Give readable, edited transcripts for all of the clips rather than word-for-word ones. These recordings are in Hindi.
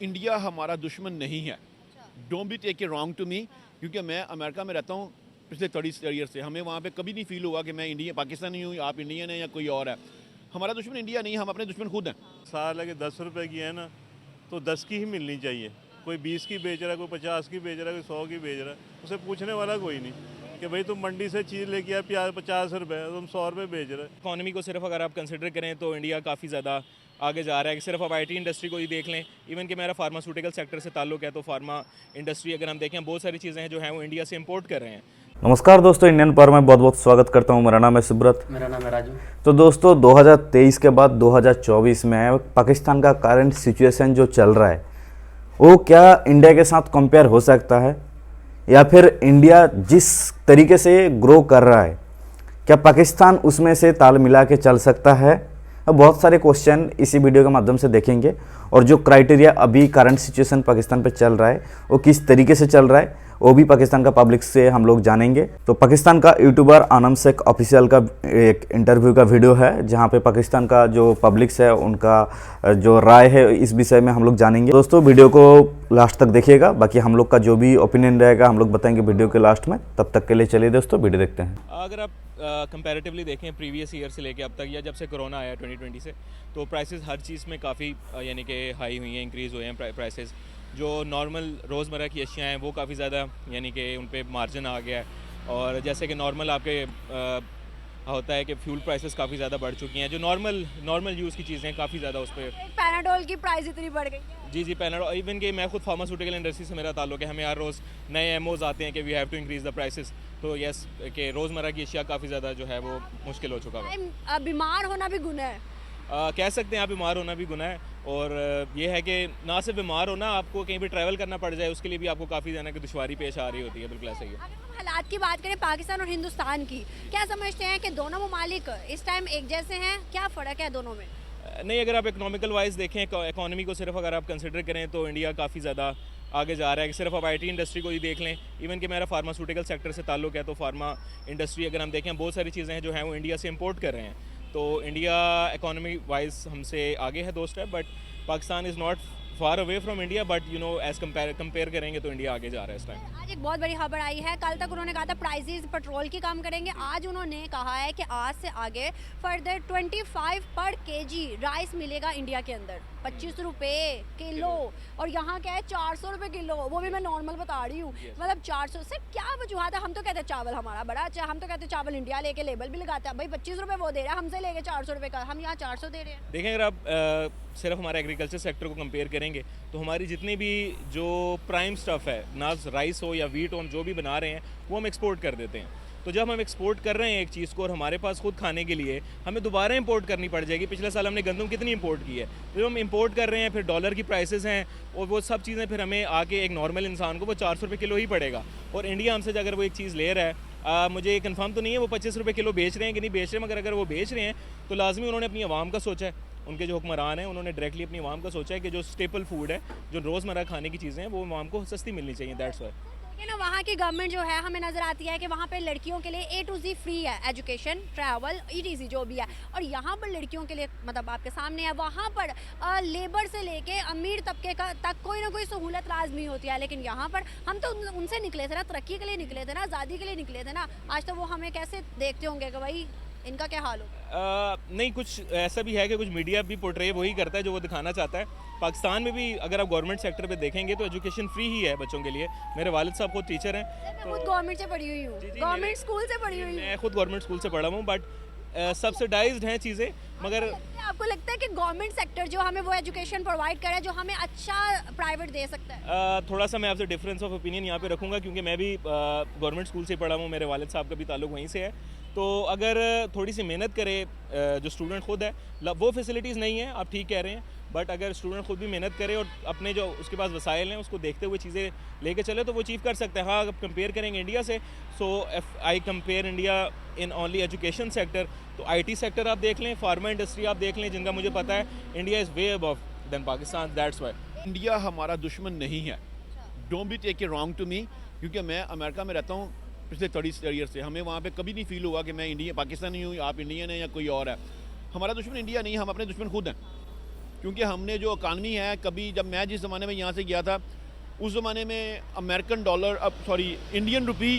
इंडिया हमारा दुश्मन नहीं है। Don't be take it wrong to me, क्योंकि मैं अमेरिका में रहता हूँ पिछले 30 ईयर से। हमें वहाँ पे कभी नहीं फील हुआ कि मैं इंडिया पाकिस्तानी हूँ, आप इंडियन हैं या कोई और है। हमारा दुश्मन इंडिया नहीं, हम अपने दुश्मन खुद हैं। साल अगर 10 रुपए की है ना तो 10 की ही मिलनी चाहिए। कोई 20 की बेच रहा है, कोई 50 की बेच रहा है, कोई 100 की बेच रहा है, उसे पूछने वाला कोई नहीं कि भाई तुम मंडी से चीज़ लेके आए प्याज 50 रुपये, तुम 100 रुपये बेच रहे हो। इकॉनमी को सिर्फ अगर आप कंसिडर करें तो इंडिया काफ़ी ज़्यादा आगे जा रहा है। सिर्फ आप आईटी इंडस्ट्री को ही देख लें, इवन कि मेरा फार्मास्यूटिकल सेक्टर से ताल्लुक है, तो फार्मा इंडस्ट्री अगर हम देखें, बहुत सारी चीज़ें हैं जो हैं वो इंडिया से इंपोर्ट कर रहे हैं। नमस्कार दोस्तों, इंडियन पावर में बहुत बहुत स्वागत करता हूं। मेरा नाम है सुब्रत। मेरा नाम है राजू। तो दोस्तों 2023 के बाद 2024 में पाकिस्तान का करंट सिचुएशन जो चल रहा है वो क्या इंडिया के साथ कंपेयर हो सकता है, या फिर इंडिया जिस तरीके से ग्रो कर रहा है क्या पाकिस्तान उसमें से ताल मिला के चल सकता है। बहुत सारे क्वेश्चन इसी वीडियो के माध्यम से देखेंगे, और जो क्राइटेरिया अभी करंट सिचुएशन पाकिस्तान पे चल रहा है वो किस तरीके से चल रहा है वो भी पाकिस्तान का पब्लिक से हम लोग जानेंगे। तो पाकिस्तान का यूट्यूबर आनम शेख ऑफिशियल का एक इंटरव्यू का वीडियो है, जहां पे पाकिस्तान का जो पब्लिक्स है उनका जो राय है इस विषय में हम लोग जानेंगे। दोस्तों वीडियो को लास्ट तक देखिएगा, बाकी हम लोग का जो भी ओपिनियन रहेगा हम लोग बताएंगे वीडियो के लास्ट में। तब तक के लिए चलिए दोस्तों वीडियो देखते हैं। अगर आप कंपैरेटिवली देखें प्रीवियस ईयर से लेके अब तक, या जब से कोरोना आया 2020 से, तो प्राइसेस हर चीज़ में काफ़ी यानी कि हाई हुई हैं, इंक्रीज़ हुए हैं प्राइसेस। जो नॉर्मल रोज़मर्रा की अशियाँ हैं वो काफ़ी ज़्यादा यानी कि उन पे मार्जिन आ गया है। और जैसे कि नॉर्मल आपके होता है कि फ्यूल प्राइसेस काफ़ी ज़्यादा बढ़ चुकी हैं। जो नॉर्मल यूज़ की चीज़ें काफ़ी ज़्यादा उस पर पैनाडोल की प्राइस इतनी बढ़ गई है। जी पैनाडोल, इवन कि मैं खुद फार्मास्यूटिकल इंडस्ट्री से मेरा ताल्लुक है, हमें हर रोज़ नए एमओज आते हैं कि we have to increase the prices. तो यस कि रोज़मर्रा की अशिया काफ़ी ज़्यादा जो है वो मुश्किल हो चुका है। बीमार होना भी गुनाह है। कह सकते हैं आप, बीमार होना भी गुनाह है। और ये है कि ना सिर्फ बीमार होना, आपको कहीं भी ट्रैवल करना पड़ जाए उसके लिए भी आपको काफ़ी ज़्यादा की दुश्वारी पेश आ रही होती है। बिल्कुल ऐसा ही है। अगर हम हालात की बात करें पाकिस्तान और हिंदुस्तान की, क्या समझते हैं कि दोनों ममालिक इस टाइम एक जैसे हैं? क्या फ़र्क है दोनों में? नहीं, अगर आप इकोनॉमिकल वाइज देखें, इकॉनमी को सिर्फ अगर आप कंसिडर करें तो इंडिया काफ़ी ज़्यादा आगे जा रहा है। सिर्फ आप आईटी इंडस्ट्री को ही देख लें, इवन कि मेरा फार्मास्यूटिकल सेक्टर से ताल्लुक है, तो फार्मा इंडस्ट्री अगर हम देखें, बहुत सारी चीज़ें हैं जो हैं वो इंडिया से इंपोर्ट कर रहे हैं। तो इंडिया इकोनॉमी वाइज हमसे आगे है 2 step, but Pakistan is not far away from India, but you know as compare करेंगे तो इंडिया आगे जा रहा है इस टाइम। आज एक बहुत बड़ी खबर आई है। कल तक उन्होंने कहा था प्राइसेस पेट्रोल की कम करेंगे, आज उन्होंने कहा है कि आज से आगे फर्दर 25 पर केजी राइस मिलेगा इंडिया के अंदर, 25 रुपये किलो। और यहाँ क्या है 400 रुपये किलो, वो भी मैं नॉर्मल बता रही हूँ। मतलब 400 से क्या वजूहत है? हम तो कहते हैं चावल हमारा बड़ा अच्छा, हम तो कहते हैं चावल इंडिया लेके लेबल भी लगाता है, भाई 25 रुपये वो दे रहा है, हमसे लेके 400 रुपये का, हम यहाँ 400 दे रहे हैं। देखें, अगर आप सिर्फ हमारे एग्रीकल्चर सेक्टर को कंपेयर करेंगे तो हमारी जितनी भी जो प्राइम स्टफ़ है, ना राइस हो या वीट हो, हम जो भी बना रहे हैं वो हम एक्सपोर्ट कर देते हैं। तो जब हम एक्सपोर्ट कर रहे हैं एक चीज़ को और हमारे पास खुद खाने के लिए हमें दोबारा इंपोर्ट करनी पड़ जाएगी। पिछले साल हमने गंदम कितनी इंपोर्ट की है, जब हम इंपोर्ट कर रहे हैं फिर डॉलर की प्राइसेस हैं और वो सब चीज़ें फिर हमें आके एक नॉर्मल इंसान को वो 400 रुपये किलो ही पड़ेगा। और इंडिया हमसे अगर वो एक चीज़ ले रहा है, मुझे कंफर्म तो नहीं है वो 25 रुपये किलो बेच रहे हैं कि नहीं बेच रहे हैं, मगर अगर वो बेच रहे हैं तो लाजमी उन्होंने अपनी आवाम का सोचा है। उनके जो हुक्मरान हैं उन्होंने डायरेक्टली अपनी आवाम का सोचा है कि जो स्टेपल फूड है, जो रोज़मर्रा खाने की चीज़ें हैं, वो आवाम को सस्ती मिलनी चाहिए। That's why. लेकिन वहाँ की गवर्नमेंट जो है हमें नज़र आती है कि वहाँ पे लड़कियों के लिए A to Z फ्री है, एजुकेशन, ट्रैवल, ETC जो भी है। और यहाँ पर लड़कियों के लिए मतलब आपके सामने है, वहाँ पर लेबर से लेके अमीर तबके का तक कोई ना कोई सहूलत लाजमी होती है। लेकिन यहाँ पर हम तो उनसे निकले थे ना, तरक्की के लिए निकले थे ना, आज़ादी के लिए निकले थे ना। आज तो वो हमें कैसे देखते होंगे कि भाई इनका क्या हाल होगा? नहीं, कुछ ऐसा भी है कि कुछ मीडिया भी पोर्ट्रे वही करता है जो वो दिखाना चाहता है। पाकिस्तान में भी अगर आप गवर्नमेंट सेक्टर पे देखेंगे तो एजुकेशन फ्री ही है बच्चों के लिए। मेरे वालिद साहब खुद टीचर हैं। मैं खुद गवर्नमेंट से पढ़ी हुई हूँ, गवर्नमेंट स्कूल से पढ़ी हुई हूँ। मैं खुद गवर्नमेंट स्कूल से पढ़ा हूँ, बट सब्सिडाइज्ड हैं चीज़ें। मगर आपको लगता है कि गवर्नमेंट सेक्टर जो हमें वो एजुकेशन प्रोवाइड करे जो हमें अच्छा प्राइवेट दे सकता है? थोड़ा सा मैं आपसे डिफरेंस ऑफ ओपिनियन यहाँ पे रखूँगा, क्योंकि मैं भी गवर्नमेंट स्कूल से पढ़ा हूँ, मेरे वालिद साहब का भी ताल्लुक वहीं से है। तो अगर थोड़ी सी मेहनत करे जो स्टूडेंट खुद है, वो फैसिलिटीज़ नहीं है, आप ठीक कह रहे हैं, बट अगर स्टूडेंट खुद भी मेहनत करे और अपने जो उसके पास वसाइल हैं उसको देखते हुए चीज़ें लेके चले तो वो अचीव कर सकते हैं। हाँ, अगर कंपेयर करेंगे इंडिया से, so if I compare India in only education sector, तो IT सेक्टर आप देख लें, फार्मा इंडस्ट्री आप देख लें, जिनका मुझे पता है India is way above then Pakistan. That's why India हमारा दुश्मन नहीं है। Don't be take it wrong to me, क्योंकि मैं अमेरिका में रहता हूँ पिछले 30 ईयर से। हमें वहाँ पे कभी नहीं फील हुआ कि मैं इंडिया पाकिस्तानी हूँ, आप इंडियन हैं या कोई और है। हमारा दुश्मन इंडिया नहीं, हम अपने दुश्मन खुद हैं। क्योंकि हमने जो इकानमी है, कभी जब मैं जिस ज़माने में यहाँ से गया था उस ज़माने में अमेरिकन डॉलर, अब sorry Indian rupee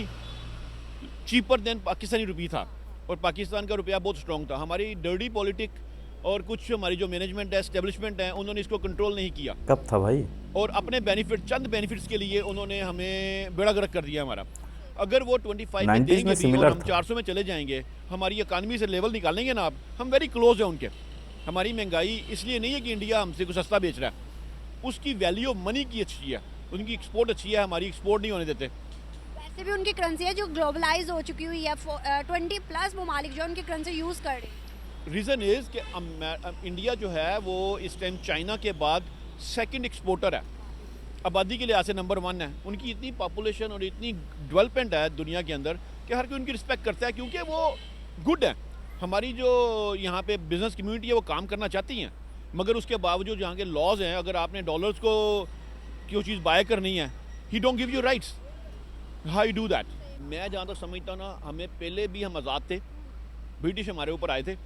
cheaper than Pakistani rupee था, और पाकिस्तान का रुपया बहुत स्ट्रॉन्ग था। हमारी डर्टी पॉलिटिक और कुछ हमारी जो मैनेजमेंट है, एस्टेब्लिशमेंट है, उन्होंने इसको कंट्रोल नहीं किया कब था भाई? और अपने बेनिफिट, चंद बेनिफिट्स के लिए उन्होंने हमें बेड़ा गर्क कर दिया हमारा। अगर वो 25 में 90s देंगे में भी similar और हम था। 400 में चले जाएंगे, हमारी इकानमी से लेवल निकालेंगे ना आप, हम वेरी क्लोज है उनके। हमारी महंगाई इसलिए नहीं है कि इंडिया हमसे कुछ सस्ता बेच रहा है, उसकी वैल्यू ऑफ मनी की अच्छी है, उनकी एक्सपोर्ट अच्छी है, हमारी एक्सपोर्ट नहीं होने देते। वैसे भी उनकी करेंसी है जो ग्लोबलाइज हो चुकी हुई है, 20+ ममालिक जो उनकी करेंसी यूज़ कर रहे हैं। रीज़न इज़ कि इंडिया जो है वो इस टाइम चाइना के बाद सेकंड एक्सपोर्टर है, आबादी के लिहाज से नंबर 1 है। उनकी इतनी पॉपुलेशन और इतनी डेवलपमेंट है दुनिया के अंदर कि हर कोई उनकी रिस्पेक्ट करता है, क्योंकि वो गुड है। हमारी जो यहाँ पे बिज़नेस कम्युनिटी है वो काम करना चाहती हैं, मगर उसके बावजूद यहाँ के लॉज हैं, अगर आपने डॉलर्स को कोई चीज़ बाय करनी है, ही don't give you rights, how you do that. मैं जहाँ तक समझता हूँ ना, हमें पहले भी हम आज़ाद थे, ब्रिटिश हमारे ऊपर आए थे,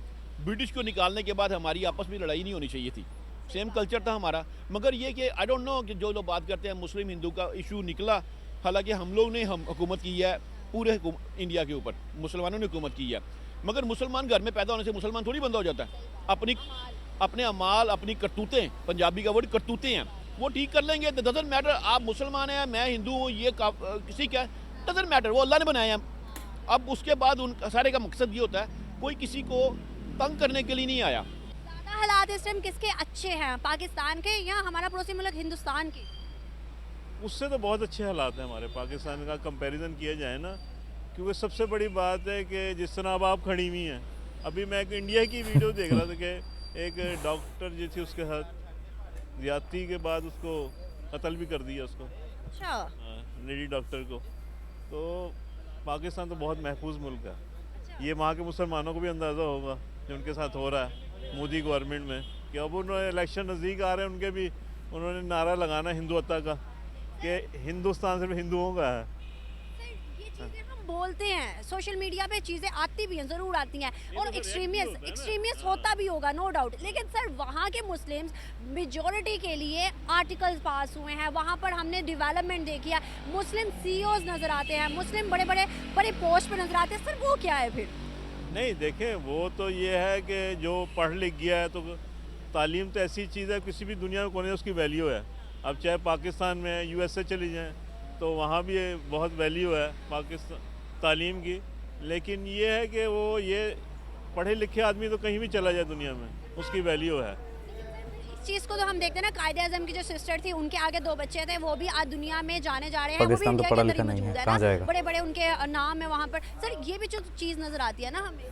ब्रिटिश को निकालने के बाद हमारी आपस में लड़ाई नहीं होनी चाहिए थी, सेम कल्चर था हमारा। मगर ये कि आई डोंट नो कि जो लोग बात करते हैं मुस्लिम हिंदू का इशू निकला, हालांकि हम लोग ने हुकूमत की है पूरे इंडिया के ऊपर, मुसलमानों ने हुकूमत की है, मगर मुसलमान घर में पैदा होने से मुसलमान थोड़ी बंदा हो जाता है। अपने अमाल, अपनी करतूतें, पंजाबी का वर्ड करतूतें हैं, वो ठीक कर लेंगे। डजंट मैटर आप मुसलमान हैं, मैं हिंदू हूँ, ये किसी का डजंट मैटर, वो अल्लाह ने बनाया है। अब उसके बाद उन सारे का मकसद ये होता है, कोई किसी को तंग करने के लिए नहीं आया। ज़्यादा हालात इस टाइम किसके अच्छे हैं, पाकिस्तान के या हमारा पड़ोसी मुल्क हिंदुस्तान के? उससे तो बहुत अच्छे हालात हैं हमारे पाकिस्तान का, कंपैरिजन किया जाए ना, क्योंकि सबसे बड़ी बात है कि जिस तरह अब आप खड़ी हुई हैं, अभी मैं एक इंडिया की वीडियो देख रहा था कि एक डॉक्टर जो थी उसके साथ ज्यादती के बाद उसको कत्ल भी कर दिया उसको, अच्छा, लेडी डॉक्टर को। तो पाकिस्तान तो बहुत महफूज मुल्क है, ये वहाँ के मुसलमानों को भी अंदाज़ा होगा जो उनके साथ हो रहा है मोदी गवर्नमेंट में, कि अब उन्होंने इलेक्शन नज़दीक आ रहे हैं, उनके भी उन्होंने नारा लगाना हिंदुत्व का कि हिंदुस्तान सिर्फ हिंदुओं का है। ये चीज़ें हम बोलते हैं, सोशल मीडिया पे चीज़ें आती भी हैं, ज़रूर आती हैं, और तो एक्सट्रीमिस्ट होता भी होगा, नो डाउट। लेकिन सर वहाँ के मुस्लिम्स मेजॉरिटी के लिए आर्टिकल्स पास हुए हैं, वहाँ पर हमने डेवलपमेंट देखी है, मुस्लिम CEOs नज़र आते हैं, मुस्लिम बड़े पोस्ट पर नज़र आते हैं। सर वो क्या है फिर? नहीं देखें, वो तो ये है कि जो पढ़ लिख गया है, तो तालीम तो ऐसी चीज़ है किसी भी दुनिया में कोने उसकी वैल्यू है। अब चाहे पाकिस्तान में USA चली जाएं तो वहाँ भी बहुत वैल्यू है पाकिस्तान तालीम की, लेकिन ये है कि वो ये पढ़े लिखे आदमी तो कहीं भी चला जाए दुनिया में उसकी वैल्यू है। इस चीज़ को तो हम देखते हैं ना, कायदे आज़म की जो सिस्टर थी, उनके आगे 2 बच्चे थे, वो भी आज दुनिया में जाने जा रहे हैं, वो भी पाकिस्तान तो इंडिया के पढ़ा अंदर ही लिखा नहीं मौजूद है, है कहाँ ना, जाएगा? बड़े उनके नाम है वहाँ पर। सर ये भी जो चीज़ नज़र आती है ना हमें,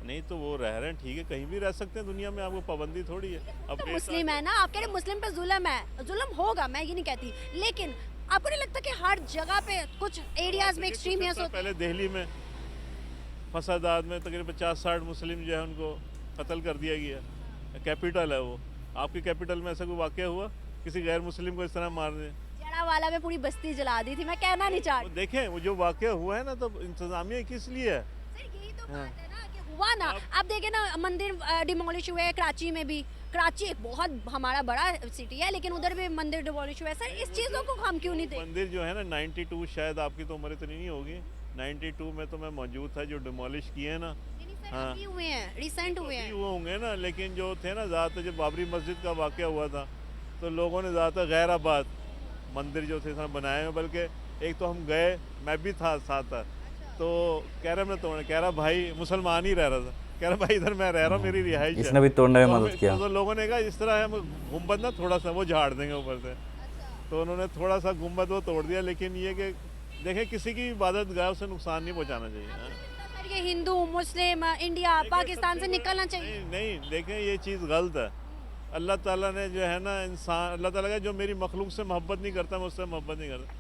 नहीं तो वो रह रहे हैं, ठीक है, कहीं भी रह सकते हैं दुनिया में, आपको पाबंदी थोड़ी है। अब तो मुस्लिम है ना, आप कह रहे मुस्लिम पे जुल्म है, जुल्म होगा, मैं ये नहीं कहती, लेकिन आपको नहीं लगता कि हर जगह पे कुछ एरियाज में एक्सट्रीमिस्ट होते हैं? पहले दिल्ली में फसादात में तकरीबन 50-60 मुस्लिम जो है उनको कत्ल कर दिया गया, कैपिटल है वो। आपकी कैपिटल में ऐसा कोई वाकया हुआ किसी गैर मुस्लिम को इस तरह मारने? जड़ावाला में पूरी बस्ती जला दी थी, मैं कहना नहीं चाहती। देखें वो जो वाकया हुआ है ना, तो इंतजामिया किस लिए है? सर यही तो बात है ना कि हुआ ना। आप देखें ना, मंदिर डिमोलिश हुए हैं कराची में भी, कराची एक बहुत हमारा बड़ा सिटी है, लेकिन उधर भी मंदिर डिमोलिश हुआ है। सर इस चीज़ों को हम क्यों नहीं देखते? मंदिर जो है ना 92, शायद आपकी तो उम्र इतनी नहीं होगी, 92 में तो मैं मौजूद था जो डिमोलिश किए हैं ना। हाँ, हुए हैं, रिसेंट हुए हैं, वो होंगे ना, लेकिन जो थे ना ज़्यादातर, जब बाबरी मस्जिद का वाकया हुआ था तो लोगों ने ज़्यादातर गैराबाद मंदिर जो थे बनाए हैं, बल्कि एक तो हम गए, मैं भी था साथ था, तो कह रहा मैं तोड़ने, कह रहा भाई मुसलमान ही रह रहा था, कह रहा भाई इधर मैं रह रहा हूँ, मेरी रिहाइश है। इसने भी तोड़ने में मदद किया। तो लोगों ने कहा इस तरह हम गुम्बद ना थोड़ा सा वो झाड़ देंगे ऊपर से, तो उन्होंने थोड़ा सा गुम्बद वो तोड़ दिया। लेकिन ये कि देखें, किसी की इबादत गाह उसे नुकसान नहीं पहुँचाना चाहिए। ये हिंदू मुस्लिम इंडिया पाकिस्तान से निकलना चाहिए। नहीं देखें, ये चीज़ गलत है। अल्लाह ताला ने जो है ना इंसान, अल्लाह ताला का जो मेरी मखलूक से मोहब्बत नहीं करता, मैं उससे मोहब्बत नहीं करता,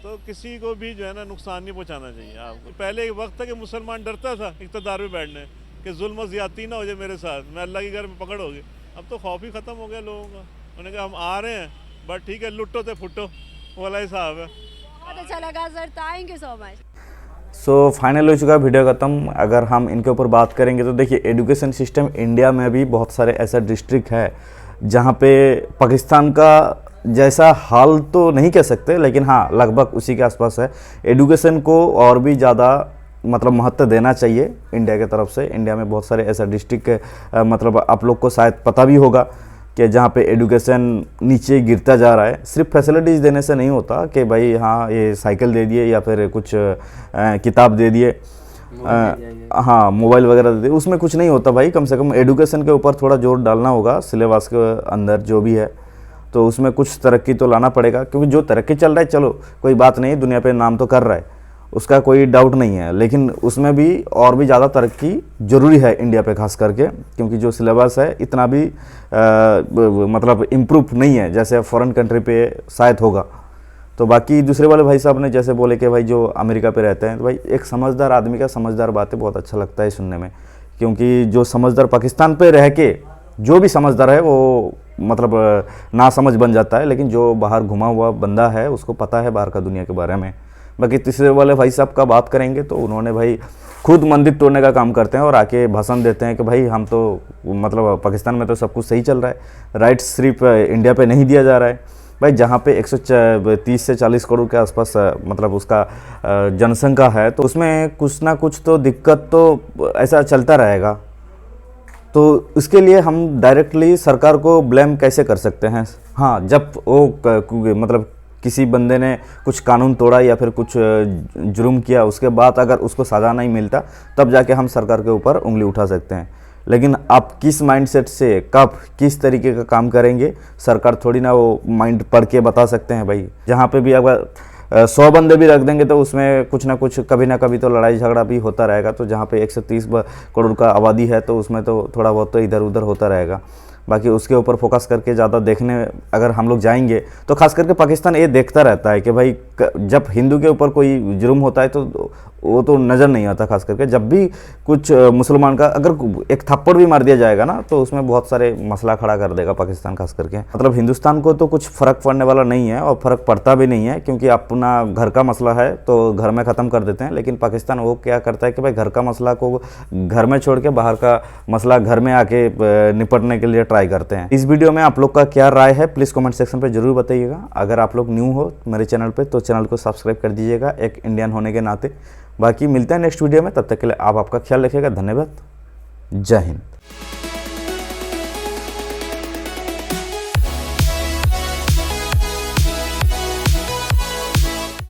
तो किसी को भी जो है ना नुकसान नहीं पहुंचाना चाहिए आपको। पहले एक वक्त था कि मुसलमान डरता था इक़्तिदार में बैठने कि जुल्म ज़्यादती ना हो जाए मेरे साथ, मैं अल्लाह के घर में पकड़ होगी। अब तो खौफ ही ख़त्म हो गया लोगों का, उन्होंने कहा हम आ रहे हैं, बट ठीक है, लुटो तो फुटो वाला हिसाब है। बहुत अच्छा लगा sir, thank you so much. So final हो चुका वीडियो ख़त्म। अगर हम इनके ऊपर बात करेंगे तो देखिए, एजुकेशन सिस्टम इंडिया में भी बहुत सारे ऐसा डिस्ट्रिक्ट है जहाँ पे पाकिस्तान का जैसा हाल तो नहीं कह सकते, लेकिन हाँ लगभग उसी के आसपास है। एडुकेशन को और भी ज़्यादा मतलब महत्व देना चाहिए इंडिया की तरफ से। इंडिया में बहुत सारे ऐसा डिस्ट्रिक्ट मतलब आप लोग को शायद पता भी होगा कि जहाँ पे एडुकेशन नीचे गिरता जा रहा है। सिर्फ फैसिलिटीज़ देने से नहीं होता कि भाई हाँ ये साइकिल दे दिए या फिर कुछ किताब दे दिए, हाँ मोबाइल वगैरह दे दिए, उसमें कुछ नहीं होता भाई। कम से कम एडुकेशन के ऊपर थोड़ा जोर डालना होगा सिलेबस के अंदर जो भी है, तो उसमें कुछ तरक्की तो लाना पड़ेगा। क्योंकि जो तरक्की चल रहा है चलो कोई बात नहीं, दुनिया पे नाम तो कर रहा है, उसका कोई डाउट नहीं है, लेकिन उसमें भी और भी ज़्यादा तरक्की ज़रूरी है इंडिया पे खास करके। क्योंकि जो सिलेबस है इतना भी मतलब इम्प्रूव नहीं है जैसे फॉरेन कंट्री पे शायद होगा। तो बाकी दूसरे वाले भाई साहब ने जैसे बोले कि भाई जो अमेरिका पे रहते हैं, तो भाई एक समझदार आदमी का समझदार बातें बहुत अच्छा लगता है सुनने में। क्योंकि जो समझदार पाकिस्तान पे रह के जो भी समझदार है वो मतलब ना समझ बन जाता है, लेकिन जो बाहर घुमा हुआ बंदा है उसको पता है बाहर का दुनिया के बारे में। बाकी तीसरे वाले भाई साहब का बात करेंगे तो उन्होंने भाई खुद मंदिर तोड़ने का काम करते हैं और आके भाषण देते हैं कि भाई हम तो मतलब पाकिस्तान में तो सब कुछ सही चल रहा है, राइट्स सिर्फ इंडिया पे नहीं दिया जा रहा है। भाई जहाँ पे 130 से 40 करोड़ के आसपास मतलब उसका जनसंख्या है, तो उसमें कुछ ना कुछ तो दिक्कत तो ऐसा चलता रहेगा। तो इसके लिए हम डायरेक्टली सरकार को ब्लेम कैसे कर सकते हैं? हाँ, जब वो मतलब किसी बंदे ने कुछ कानून तोड़ा या फिर कुछ जुर्म किया, उसके बाद अगर उसको सज़ा नहीं मिलता तब जाके हम सरकार के ऊपर उंगली उठा सकते हैं। लेकिन आप किस माइंडसेट से कब किस तरीके का काम करेंगे, सरकार थोड़ी ना वो माइंड पढ़ के बता सकते हैं भाई। जहाँ पे भी अगर 100 बंदे भी रख देंगे तो उसमें कुछ ना कुछ कभी ना कभी तो लड़ाई झगड़ा भी होता रहेगा। तो जहाँ पे 130 करोड़ का आबादी है तो उसमें तो थोड़ा बहुत तो इधर उधर होता रहेगा। बाकी उसके ऊपर फोकस करके ज़्यादा देखने अगर हम लोग जाएंगे तो खास करके पाकिस्तान ये देखता रहता है कि भाई जब हिंदू के ऊपर कोई जुर्म होता है तो वो तो नज़र नहीं आता। खास करके जब भी कुछ मुसलमान का अगर एक थप्पड़ भी मार दिया जाएगा ना तो उसमें बहुत सारे मसला खड़ा कर देगा पाकिस्तान। खास करके मतलब हिंदुस्तान को तो कुछ फ़र्क पड़ने वाला नहीं है और फ़र्क पड़ता भी नहीं है, क्योंकि अपना घर का मसला है तो घर में ख़त्म कर देते हैं। लेकिन पाकिस्तान वो क्या करता है कि भाई घर का मसला को घर में छोड़ के बाहर का मसला घर में आके निपटने के लिए ट्राई करते हैं। इस वीडियो में आप लोग का क्या राय है प्लीज़ कमेंट सेक्शन पे जरूर बताइएगा। अगर आप लोग न्यू हो मेरे चैनल पे तो चैनल को सब्सक्राइब कर दीजिएगा एक इंडियन होने के नाते। बाकी मिलते हैं नेक्स्ट वीडियो में, तब तक के लिए आप आपका ख्याल रखिएगा। धन्यवाद, जय हिंद।